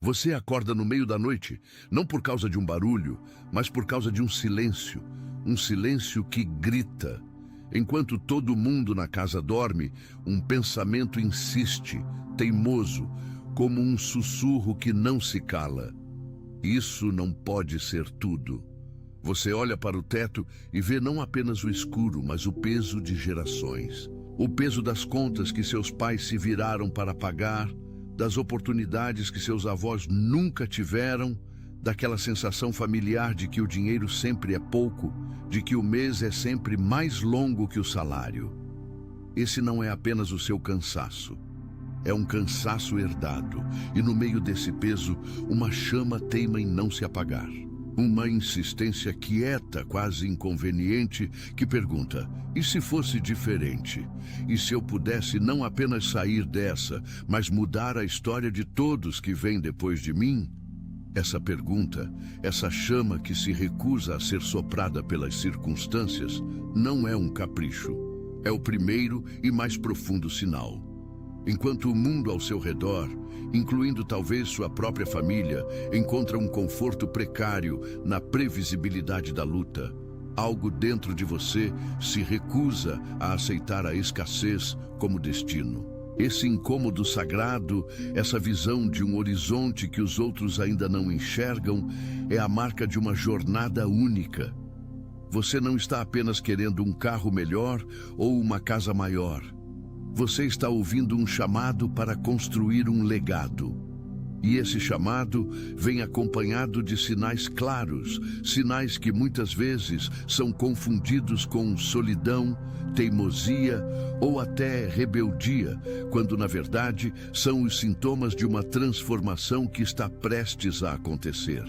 Você acorda no meio da noite, não por causa de um barulho, mas por causa de um silêncio que grita. Enquanto todo mundo na casa dorme, um pensamento insiste, teimoso, como um sussurro que não se cala. Isso não pode ser tudo. Você olha para o teto e vê não apenas o escuro, mas o peso de gerações. O peso das contas que seus pais se viraram para pagar, das oportunidades que seus avós nunca tiveram, daquela sensação familiar de que o dinheiro sempre é pouco, de que o mês é sempre mais longo que o salário. Esse não é apenas o seu cansaço. É um cansaço herdado, e no meio desse peso, uma chama teima em não se apagar. Uma insistência quieta, quase inconveniente, que pergunta: e se fosse diferente? E se eu pudesse não apenas sair dessa, mas mudar a história de todos que vêm depois de mim? Essa pergunta, essa chama que se recusa a ser soprada pelas circunstâncias, não é um capricho. É o primeiro e mais profundo sinal. Enquanto o mundo ao seu redor, incluindo talvez sua própria família, encontra um conforto precário na previsibilidade da luta, algo dentro de você se recusa a aceitar a escassez como destino. Esse incômodo sagrado, essa visão de um horizonte que os outros ainda não enxergam, é a marca de uma jornada única. Você não está apenas querendo um carro melhor ou uma casa maior. Você está ouvindo um chamado para construir um legado. E esse chamado vem acompanhado de sinais claros, sinais que muitas vezes são confundidos com solidão, teimosia ou até rebeldia, quando na verdade são os sintomas de uma transformação que está prestes a acontecer.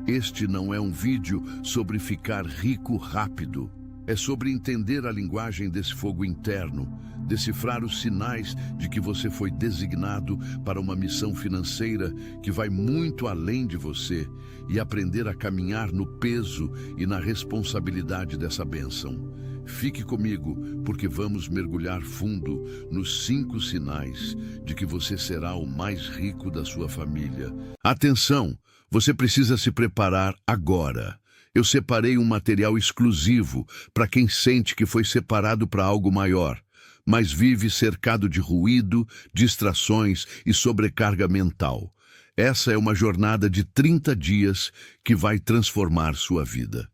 Este não é um vídeo sobre ficar rico rápido. É sobre entender a linguagem desse fogo interno, decifrar os sinais de que você foi designado para uma missão financeira que vai muito além de você e aprender a caminhar no peso e na responsabilidade dessa bênção. Fique comigo, porque vamos mergulhar fundo nos 5 sinais de que você será o mais rico da sua família. Atenção! Você precisa se preparar agora. Eu separei um material exclusivo para quem sente que foi separado para algo maior, mas vive cercado de ruído, distrações e sobrecarga mental. Essa é uma jornada de 30 dias que vai transformar sua vida.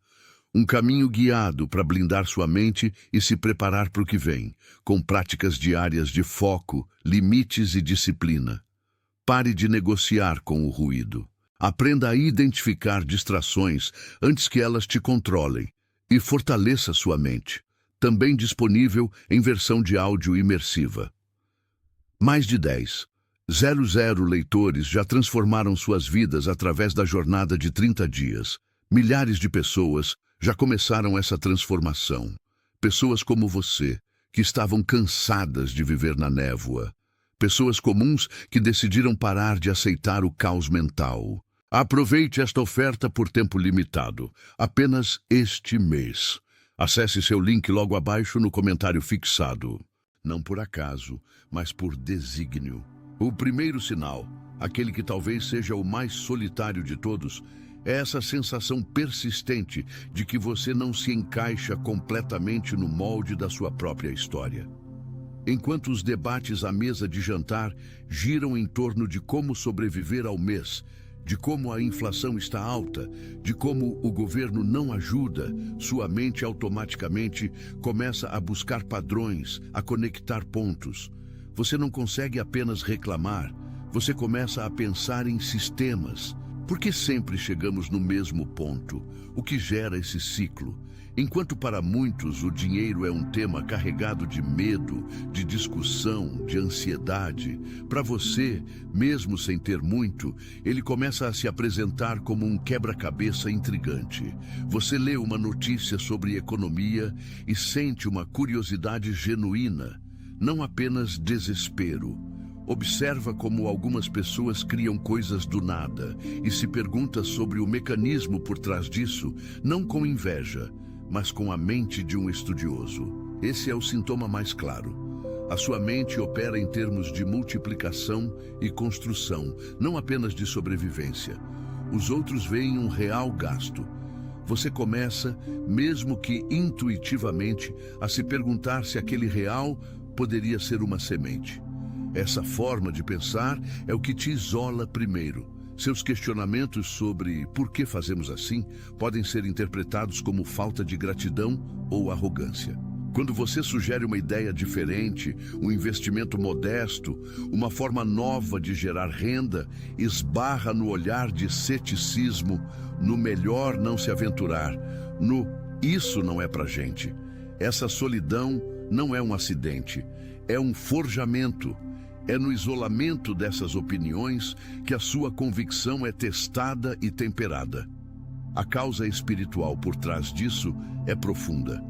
Um caminho guiado para blindar sua mente e se preparar para o que vem, com práticas diárias de foco, limites e disciplina. Pare de negociar com o ruído. Aprenda a identificar distrações antes que elas te controlem e fortaleça sua mente. Também disponível em versão de áudio imersiva. Mais de 10,000 leitores já transformaram suas vidas através da jornada de 30 dias. Milhares de pessoas já começaram essa transformação. Pessoas como você, que estavam cansadas de viver na névoa. Pessoas comuns que decidiram parar de aceitar o caos mental. Aproveite esta oferta por tempo limitado, apenas este mês. Acesse seu link logo abaixo no comentário fixado. Não por acaso, mas por desígnio. O primeiro sinal, aquele que talvez seja o mais solitário de todos, é essa sensação persistente de que você não se encaixa completamente no molde da sua própria história. Enquanto os debates à mesa de jantar giram em torno de como sobreviver ao mês, de como a inflação está alta, de como o governo não ajuda, sua mente automaticamente começa a buscar padrões, a conectar pontos. Você não consegue apenas reclamar, você começa a pensar em sistemas. Por que sempre chegamos no mesmo ponto? O que gera esse ciclo? Enquanto para muitos o dinheiro é um tema carregado de medo, de discussão, de ansiedade, para você, mesmo sem ter muito, ele começa a se apresentar como um quebra-cabeça intrigante. Você lê uma notícia sobre economia e sente uma curiosidade genuína, não apenas desespero. Observa como algumas pessoas criam coisas do nada e se pergunta sobre o mecanismo por trás disso, não com inveja, mas com a mente de um estudioso. Esse é o sintoma mais claro. A sua mente opera em termos de multiplicação e construção, não apenas de sobrevivência. Os outros veem um real gasto. Você começa, mesmo que intuitivamente, a se perguntar se aquele real poderia ser uma semente. Essa forma de pensar é o que te isola primeiro. Seus questionamentos sobre por que fazemos assim podem ser interpretados como falta de gratidão ou arrogância. Quando você sugere uma ideia diferente, um investimento modesto, uma forma nova de gerar renda, esbarra no olhar de ceticismo, no melhor não se aventurar, no isso não é pra gente. Essa solidão não é um acidente, é um forjamento. É no isolamento dessas opiniões que a sua convicção é testada e temperada. A causa espiritual por trás disso é profunda.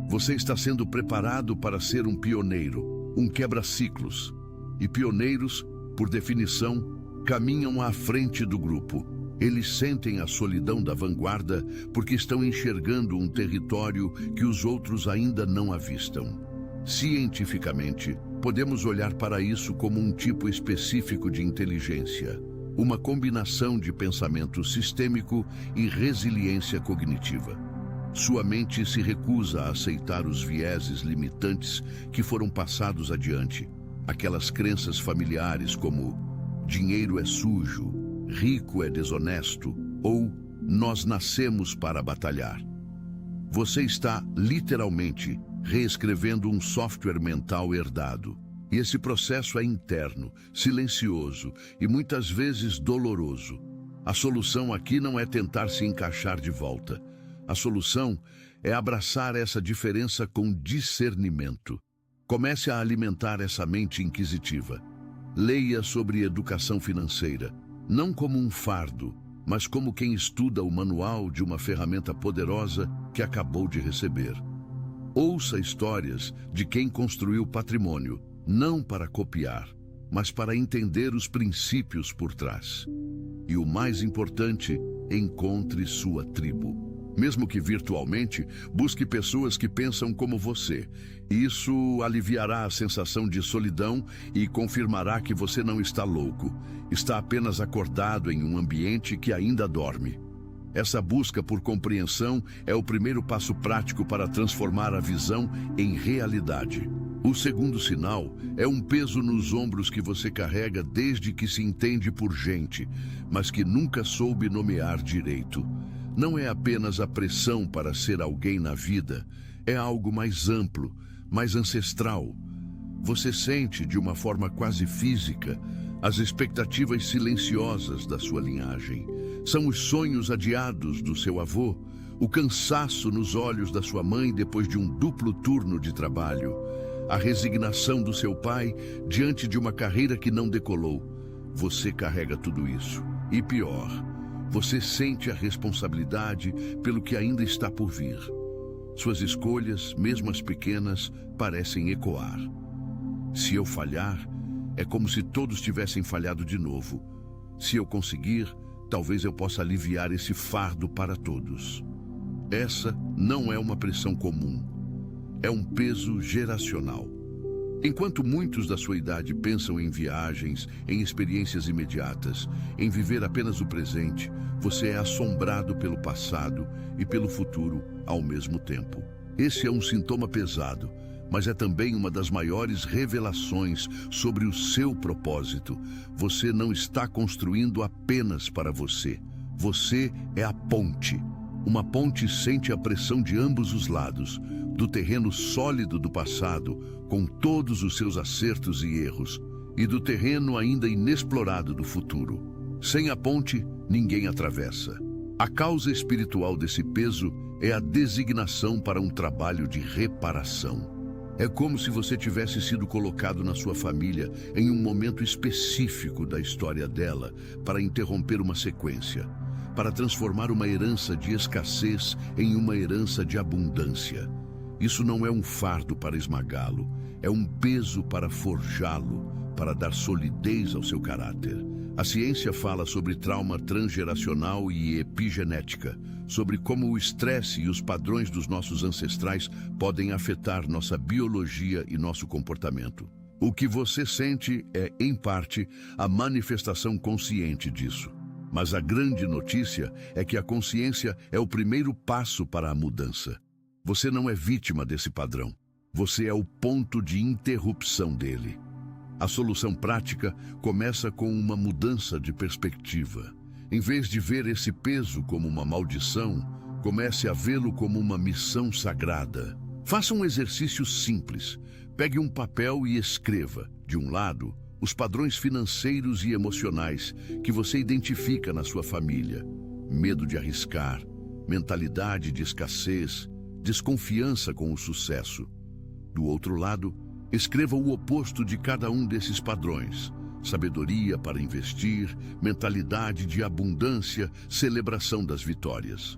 Você está sendo preparado para ser um pioneiro, um quebra-ciclos. E pioneiros, por definição, caminham à frente do grupo. Eles sentem a solidão da vanguarda porque estão enxergando um território que os outros ainda não avistam. Cientificamente, podemos olhar para isso como um tipo específico de inteligência, uma combinação de pensamento sistêmico e resiliência cognitiva. Sua mente se recusa a aceitar os vieses limitantes que foram passados adiante, aquelas crenças familiares como dinheiro é sujo, rico é desonesto ou nós nascemos para batalhar. Você está, literalmente, reescrevendo um software mental herdado. E esse processo é interno, silencioso e muitas vezes doloroso. A solução aqui não é tentar se encaixar de volta. A solução é abraçar essa diferença com discernimento. Comece a alimentar essa mente inquisitiva. Leia sobre educação financeira, não como um fardo, mas como quem estuda o manual de uma ferramenta poderosa que acabou de receber. Ouça histórias de quem construiu patrimônio, não para copiar, mas para entender os princípios por trás. E o mais importante, encontre sua tribo. Mesmo que virtualmente, busque pessoas que pensam como você. Isso aliviará a sensação de solidão e confirmará que você não está louco. Está apenas acordado em um ambiente que ainda dorme. Essa busca por compreensão é o primeiro passo prático para transformar a visão em realidade. O segundo sinal é um peso nos ombros que você carrega desde que se entende por gente, mas que nunca soube nomear direito. Não é apenas a pressão para ser alguém na vida, é algo mais amplo, mais ancestral. Você sente, de uma forma quase física, as expectativas silenciosas da sua linhagem. São os sonhos adiados do seu avô, o cansaço nos olhos da sua mãe depois de um duplo turno de trabalho, a resignação do seu pai diante de uma carreira que não decolou. Você carrega tudo isso. E pior, você sente a responsabilidade pelo que ainda está por vir. Suas escolhas, mesmo as pequenas, parecem ecoar. Se eu falhar, é como se todos tivessem falhado de novo. Se eu conseguir, talvez eu possa aliviar esse fardo para todos. Essa não é uma pressão comum. É um peso geracional. Enquanto muitos da sua idade pensam em viagens, em experiências imediatas, em viver apenas o presente, você é assombrado pelo passado e pelo futuro ao mesmo tempo. Esse é um sintoma pesado, mas é também uma das maiores revelações sobre o seu propósito. Você não está construindo apenas para você. Você é a ponte. Uma ponte sente a pressão de ambos os lados, do terreno sólido do passado, com todos os seus acertos e erros, e do terreno ainda inexplorado do futuro. Sem a ponte, ninguém atravessa. A causa espiritual desse peso é a designação para um trabalho de reparação. É como se você tivesse sido colocado na sua família em um momento específico da história dela para interromper uma sequência, para transformar uma herança de escassez em uma herança de abundância. Isso não é um fardo para esmagá-lo, é um peso para forjá-lo, para dar solidez ao seu caráter. A ciência fala sobre trauma transgeracional e epigenética, sobre como o estresse e os padrões dos nossos ancestrais podem afetar nossa biologia e nosso comportamento. O que você sente é, em parte, a manifestação consciente disso. Mas a grande notícia é que a consciência é o primeiro passo para a mudança. Você não é vítima desse padrão. Você é o ponto de interrupção dele. A solução prática começa com uma mudança de perspectiva. Em vez de ver esse peso como uma maldição, comece a vê-lo como uma missão sagrada. Faça um exercício simples. Pegue um papel e escreva, de um lado, os padrões financeiros e emocionais que você identifica na sua família. Medo de arriscar, mentalidade de escassez, desconfiança com o sucesso. Do outro lado, escreva o oposto de cada um desses padrões. Sabedoria para investir, mentalidade de abundância, celebração das vitórias.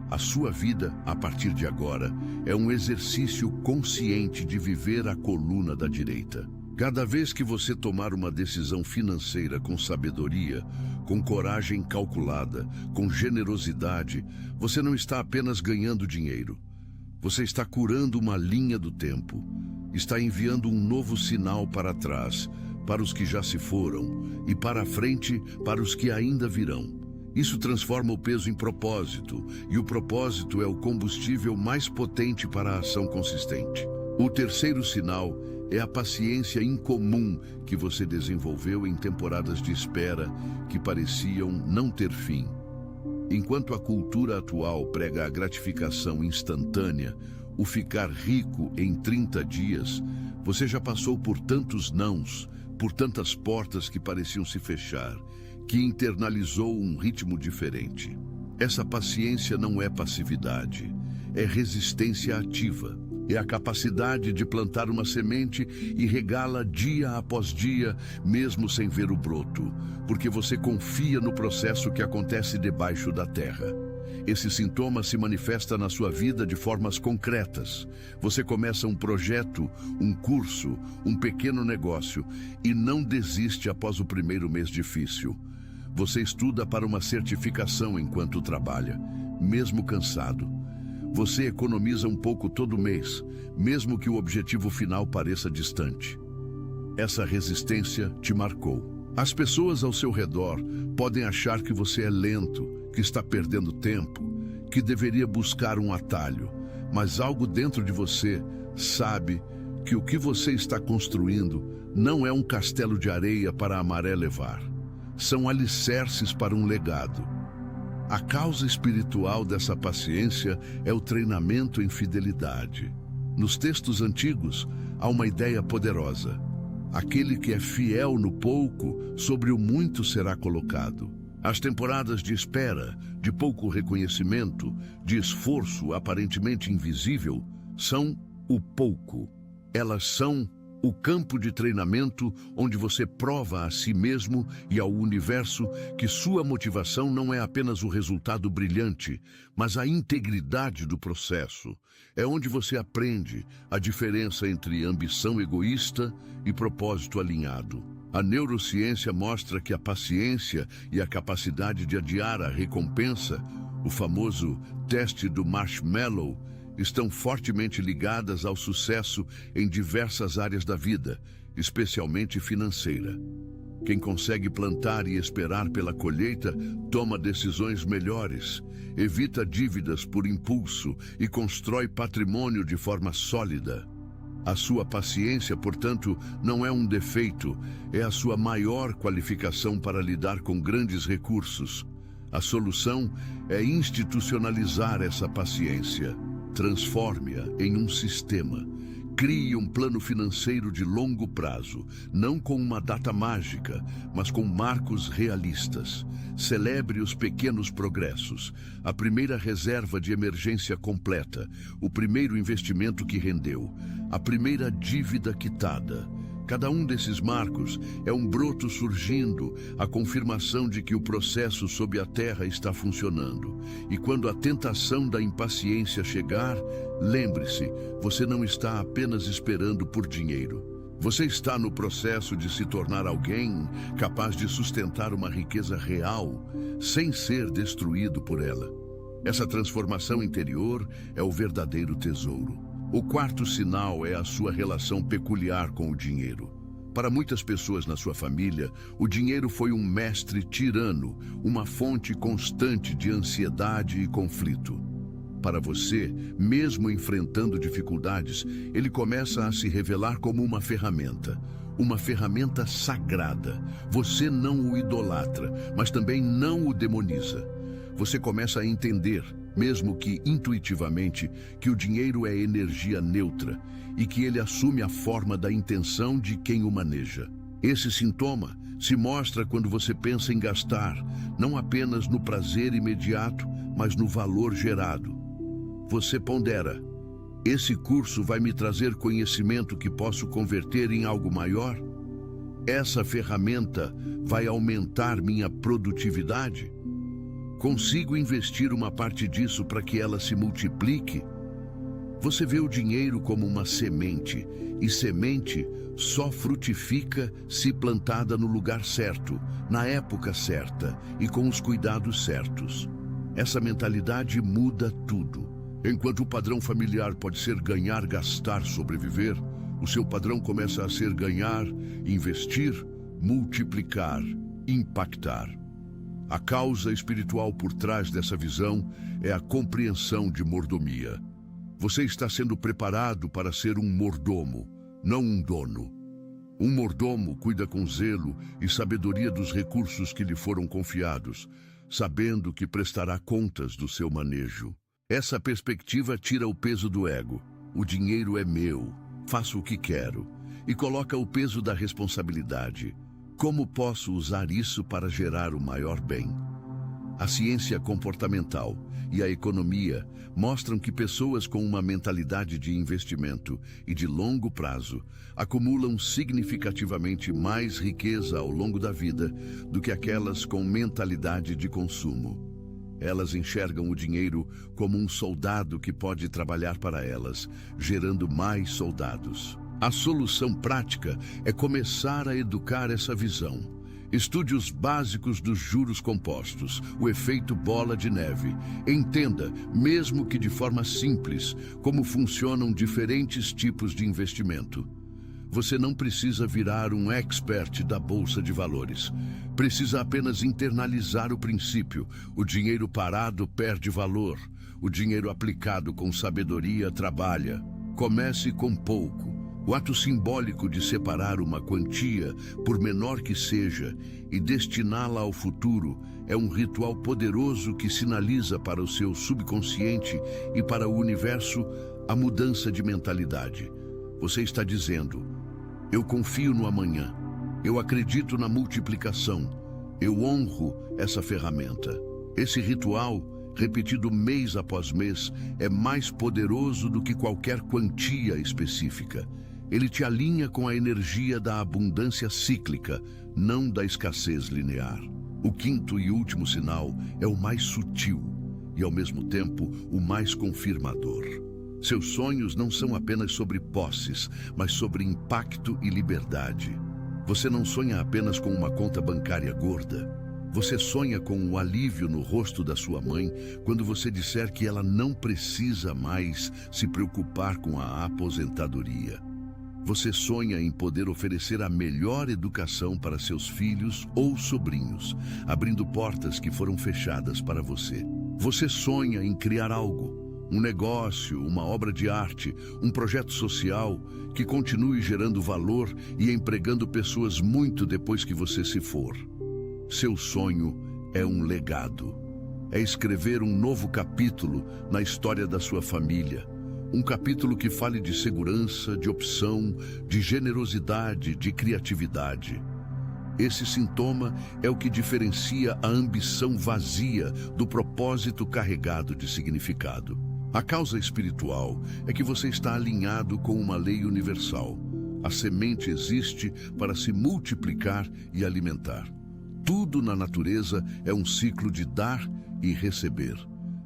A sua vida, a partir de agora, é um exercício consciente de viver a coluna da direita. Cada vez que você tomar uma decisão financeira com sabedoria, com coragem calculada, com generosidade, você não está apenas ganhando dinheiro. Você está curando uma linha do tempo. Está enviando um novo sinal para trás, para os que já se foram, e para a frente, para os que ainda virão. Isso transforma o peso em propósito, e o propósito é o combustível mais potente para a ação consistente. O terceiro sinal é a paciência incomum que você desenvolveu em temporadas de espera que pareciam não ter fim. Enquanto a cultura atual prega a gratificação instantânea, o ficar rico em 30 dias, você já passou por tantos nãos, por tantas portas que pareciam se fechar, que internalizou um ritmo diferente. Essa paciência não é passividade, é resistência ativa. É a capacidade de plantar uma semente e regá-la dia após dia, mesmo sem ver o broto, porque você confia no processo que acontece debaixo da terra. Esse sintoma se manifesta na sua vida de formas concretas. Você começa um projeto, um curso, um pequeno negócio e não desiste após o primeiro mês difícil. Você estuda para uma certificação enquanto trabalha, mesmo cansado. Você economiza um pouco todo mês, mesmo que o objetivo final pareça distante. Essa resistência te marcou. As pessoas ao seu redor podem achar que você é lento, que está perdendo tempo, que deveria buscar um atalho, mas algo dentro de você sabe que o que você está construindo não é um castelo de areia para a maré levar. São alicerces para um legado. A causa espiritual dessa paciência é o treinamento em fidelidade. Nos textos antigos, há uma ideia poderosa. Aquele que é fiel no pouco, sobre o muito será colocado. As temporadas de espera, de pouco reconhecimento, de esforço aparentemente invisível, são o pouco. Elas são o campo de treinamento onde você prova a si mesmo e ao universo que sua motivação não é apenas o resultado brilhante, mas a integridade do processo. É onde você aprende a diferença entre ambição egoísta e propósito alinhado. A neurociência mostra que a paciência e a capacidade de adiar a recompensa, o famoso teste do marshmallow, estão fortemente ligadas ao sucesso em diversas áreas da vida, especialmente financeira. Quem consegue plantar e esperar pela colheita toma decisões melhores, evita dívidas por impulso e constrói patrimônio de forma sólida. A sua paciência, portanto, não é um defeito, é a sua maior qualificação para lidar com grandes recursos. A solução é institucionalizar essa paciência. Transforme-a em um sistema. Crie um plano financeiro de longo prazo, não com uma data mágica, mas com marcos realistas. Celebre os pequenos progressos, a primeira reserva de emergência completa, o primeiro investimento que rendeu, a primeira dívida quitada. Cada um desses marcos é um broto surgindo, a confirmação de que o processo sob a terra está funcionando. E quando a tentação da impaciência chegar, lembre-se, você não está apenas esperando por dinheiro. Você está no processo de se tornar alguém capaz de sustentar uma riqueza real sem ser destruído por ela. Essa transformação interior é o verdadeiro tesouro. O quarto sinal é a sua relação peculiar com o dinheiro. Para muitas pessoas na sua família, o dinheiro foi um mestre tirano, uma fonte constante de ansiedade e conflito. Para você, mesmo enfrentando dificuldades, ele começa a se revelar como uma ferramenta sagrada. Você não o idolatra, mas também não o demoniza. Você começa a entender, mesmo que intuitivamente, que o dinheiro é energia neutra e que ele assume a forma da intenção de quem o maneja. Esse sintoma se mostra quando você pensa em gastar, não apenas no prazer imediato, mas no valor gerado. Você pondera: esse curso vai me trazer conhecimento que posso converter em algo maior? Essa ferramenta vai aumentar minha produtividade? Consigo investir uma parte disso para que ela se multiplique? Você vê o dinheiro como uma semente, e semente só frutifica se plantada no lugar certo, na época certa e com os cuidados certos. Essa mentalidade muda tudo. Enquanto o padrão familiar pode ser ganhar, gastar, sobreviver, o seu padrão começa a ser ganhar, investir, multiplicar, impactar. A causa espiritual por trás dessa visão é a compreensão de mordomia. Você está sendo preparado para ser um mordomo, não um dono. Um mordomo cuida com zelo e sabedoria dos recursos que lhe foram confiados, sabendo que prestará contas do seu manejo. Essa perspectiva tira o peso do ego. O dinheiro é meu, faço o que quero, e coloca o peso da responsabilidade. Como posso usar isso para gerar o maior bem? A ciência comportamental e a economia mostram que pessoas com uma mentalidade de investimento e de longo prazo acumulam significativamente mais riqueza ao longo da vida do que aquelas com mentalidade de consumo. Elas enxergam o dinheiro como um soldado que pode trabalhar para elas, gerando mais soldados. A solução prática é começar a educar essa visão. Estude os básicos dos juros compostos, o efeito bola de neve. Entenda, mesmo que de forma simples, como funcionam diferentes tipos de investimento. Você não precisa virar um expert da Bolsa de Valores. Precisa apenas internalizar o princípio. O dinheiro parado perde valor. O dinheiro aplicado com sabedoria trabalha. Comece com pouco. O ato simbólico de separar uma quantia, por menor que seja, e destiná-la ao futuro é um ritual poderoso que sinaliza para o seu subconsciente e para o universo a mudança de mentalidade. Você está dizendo: eu confio no amanhã, eu acredito na multiplicação, eu honro essa ferramenta. Esse ritual, repetido mês após mês, é mais poderoso do que qualquer quantia específica. Ele te alinha com a energia da abundância cíclica, não da escassez linear. O quinto e último sinal é o mais sutil e, ao mesmo tempo, o mais confirmador. Seus sonhos não são apenas sobre posses, mas sobre impacto e liberdade. Você não sonha apenas com uma conta bancária gorda. Você sonha com o alívio no rosto da sua mãe quando você disser que ela não precisa mais se preocupar com a aposentadoria. Você sonha em poder oferecer a melhor educação para seus filhos ou sobrinhos, abrindo portas que foram fechadas para você. Você sonha em criar algo, um negócio, uma obra de arte, um projeto social que continue gerando valor e empregando pessoas muito depois que você se for. Seu sonho é um legado. É escrever um novo capítulo na história da sua família. Um capítulo que fale de segurança, de opção, de generosidade, de criatividade. Esse sintoma é o que diferencia a ambição vazia do propósito carregado de significado. A causa espiritual é que você está alinhado com uma lei universal. A semente existe para se multiplicar e alimentar. Tudo na natureza é um ciclo de dar e receber.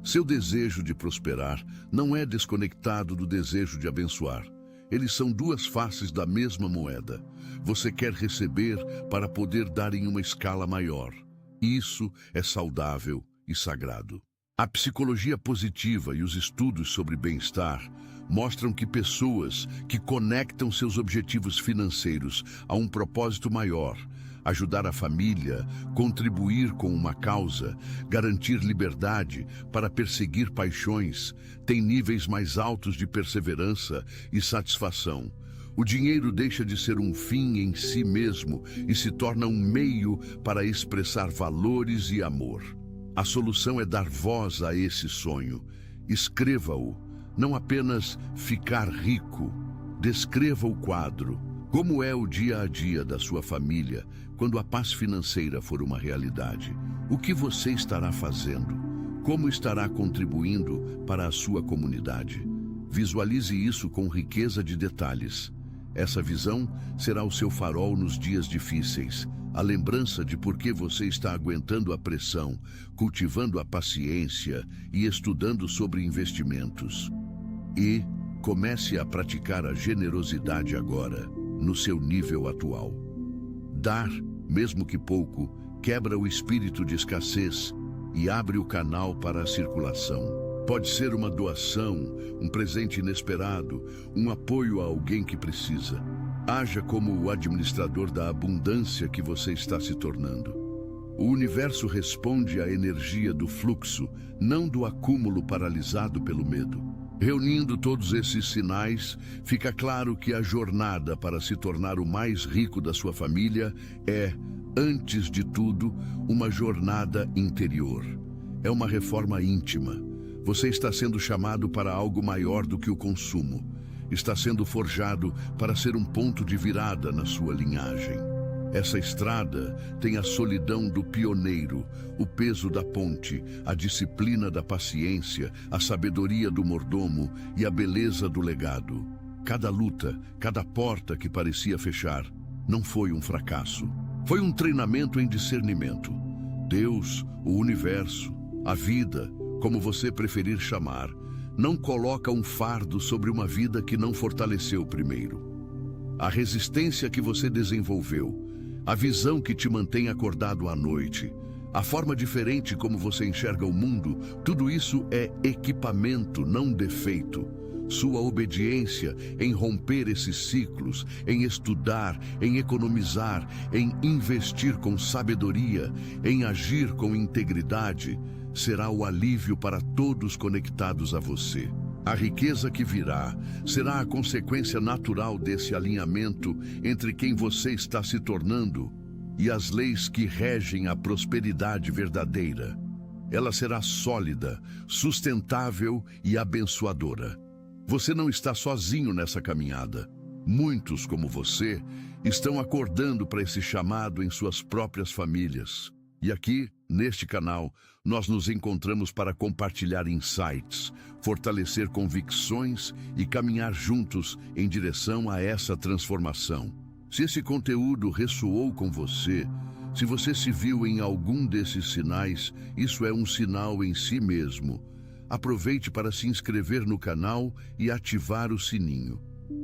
Seu desejo de prosperar não é desconectado do desejo de abençoar. Eles são duas faces da mesma moeda. Você quer receber para poder dar em uma escala maior. Isso é saudável e sagrado. A psicologia positiva e os estudos sobre bem-estar mostram que pessoas que conectam seus objetivos financeiros a um propósito maior, ajudar a família, contribuir com uma causa, garantir liberdade para perseguir paixões, têm níveis mais altos de perseverança e satisfação. O dinheiro deixa de ser um fim em si mesmo e se torna um meio para expressar valores e amor. A solução é dar voz a esse sonho. Escreva-o, não apenas ficar rico. Descreva o quadro. Como é o dia a dia da sua família quando a paz financeira for uma realidade? O que você estará fazendo? Como estará contribuindo para a sua comunidade? Visualize isso com riqueza de detalhes. Essa visão será o seu farol nos dias difíceis, a lembrança de por que você está aguentando a pressão, cultivando a paciência e estudando sobre investimentos. E comece a praticar a generosidade agora, no seu nível atual. Dar, mesmo que pouco, quebra o espírito de escassez e abre o canal para a circulação. Pode ser uma doação, um presente inesperado, um apoio a alguém que precisa. Haja como o administrador da abundância que você está se tornando. O universo responde à energia do fluxo, não do acúmulo paralisado pelo medo. Reunindo todos esses sinais, fica claro que a jornada para se tornar o mais rico da sua família é, antes de tudo, uma jornada interior. É uma reforma íntima. Você está sendo chamado para algo maior do que o consumo. Está sendo forjado para ser um ponto de virada na sua linhagem. Essa estrada tem a solidão do pioneiro, o peso da ponte, a disciplina da paciência, a sabedoria do mordomo e a beleza do legado. Cada luta, cada porta que parecia fechar, não foi um fracasso. Foi um treinamento em discernimento. Deus, o universo, a vida, como você preferir chamar, não coloca um fardo sobre uma vida que não fortaleceu primeiro. A resistência que você desenvolveu, a visão que te mantém acordado à noite, a forma diferente como você enxerga o mundo, tudo isso é equipamento, não defeito. Sua obediência em romper esses ciclos, em estudar, em economizar, em investir com sabedoria, em agir com integridade, será o alívio para todos conectados a você. A riqueza que virá será a consequência natural desse alinhamento entre quem você está se tornando e as leis que regem a prosperidade verdadeira. Ela será sólida, sustentável e abençoadora. Você não está sozinho nessa caminhada. Muitos, como você, estão acordando para esse chamado em suas próprias famílias. E aqui, neste canal, nós nos encontramos para compartilhar insights, fortalecer convicções e caminhar juntos em direção a essa transformação. Se esse conteúdo ressoou com você, se você se viu em algum desses sinais, isso é um sinal em si mesmo. Aproveite para se inscrever no canal e ativar o sininho.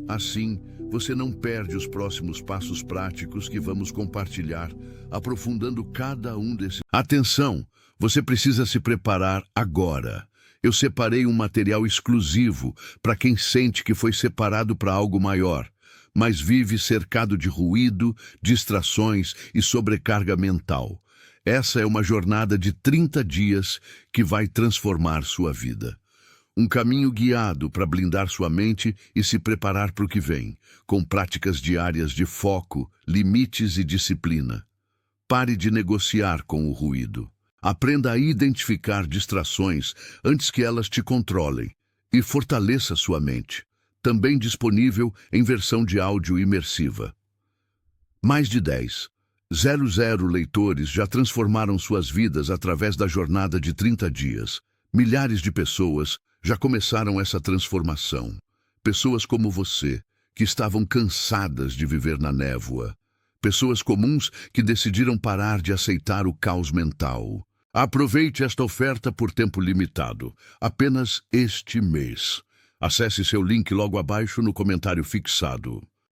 Assim, você não perde os próximos passos práticos que vamos compartilhar, aprofundando cada um desses. Atenção! Você precisa se preparar agora. Eu separei um material exclusivo para quem sente que foi separado para algo maior, mas vive cercado de ruído, distrações e sobrecarga mental. Essa é uma jornada de 30 dias que vai transformar sua vida. Um caminho guiado para blindar sua mente e se preparar para o que vem, com práticas diárias de foco, limites e disciplina. Pare de negociar com o ruído. Aprenda a identificar distrações antes que elas te controlem e fortaleça sua mente. Também disponível em versão de áudio imersiva. Mais de 10,000 leitores já transformaram suas vidas através da jornada de 30 dias. Milhares de pessoas já começaram essa transformação. Pessoas como você, que estavam cansadas de viver na névoa. Pessoas comuns que decidiram parar de aceitar o caos mental. Aproveite esta oferta por tempo limitado, apenas este mês. Acesse seu link logo abaixo no comentário fixado.